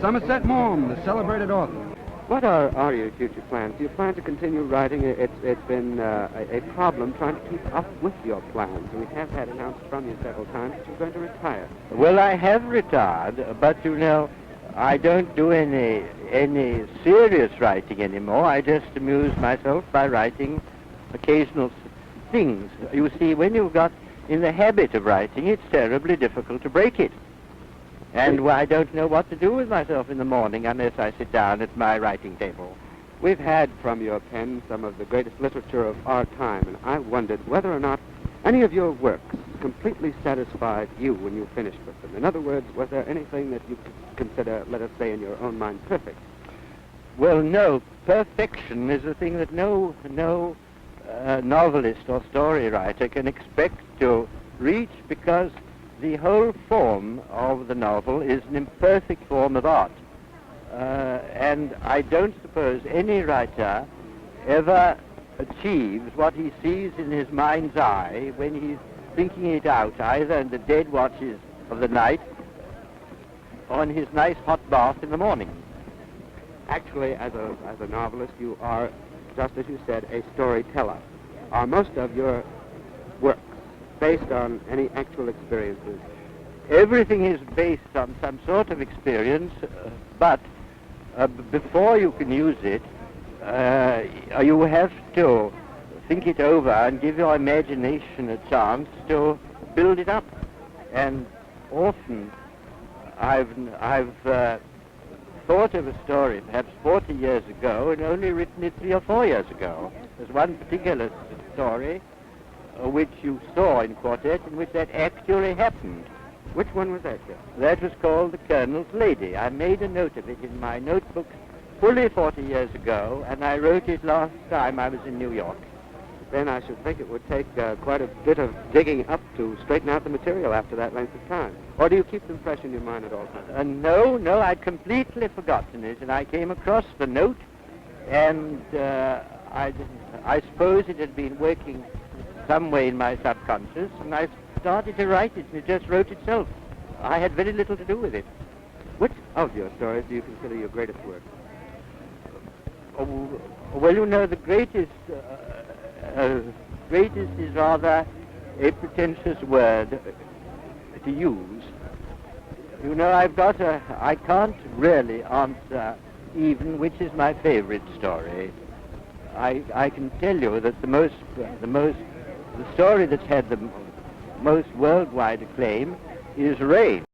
Somerset Maugham, the celebrated author. What are your future plans? Do you plan to continue writing? It's been a problem trying to keep up with your plans. We have had announced from you several times that you're going to retire. Well, I have retired, but you know, I don't do any serious writing anymore. I just amuse myself by writing occasional things. You see, when you've got in the habit of writing, it's terribly difficult to break it. And I don't know what to do with myself in the morning unless I sit down at my writing table. We've had from your pen some of the greatest literature of our time, and I wondered whether or not any of your works completely satisfied you when you finished with them. In other words, was there anything that you could consider, let us say, in your own mind, perfect? Well, no. Perfection is a thing that no novelist or story writer can expect to reach, because the whole form of the novel is an imperfect form of art. And I don't suppose any writer ever achieves what he sees in his mind's eye when he's thinking it out, either in the dead watches of the night or in his nice hot bath in the morning. Actually, as a novelist, you are, just as you said, a storyteller. Are most of your works based on any actual experiences? Everything is based on some sort of experience, but before you can use it, you have to think it over and give your imagination a chance to build it up. And often I've thought of a story perhaps 40 years ago and only written it 3 or 4 years ago. There's one particular story which you saw in Quartet, in which that actually happened. Which one was that, sir? That was called The Colonel's Lady. I made a note of it in my notebook fully 40 years ago, and I wrote it last time I was in New York. Then I should think it would take quite a bit of digging up to straighten out the material after that length of time. Or do you keep them fresh in your mind at all times? No, I'd completely forgotten it, and I came across the note, and I suppose it had been working some way in my subconscious, and I started to write it, and it just wrote itself. I had very little to do with it. Which of your stories do you consider your greatest work? Oh, well, you know, the greatest is rather a pretentious word to use. You know, I can't really answer even which is my favorite story. I can tell you that the story that's had the most worldwide acclaim is Rain.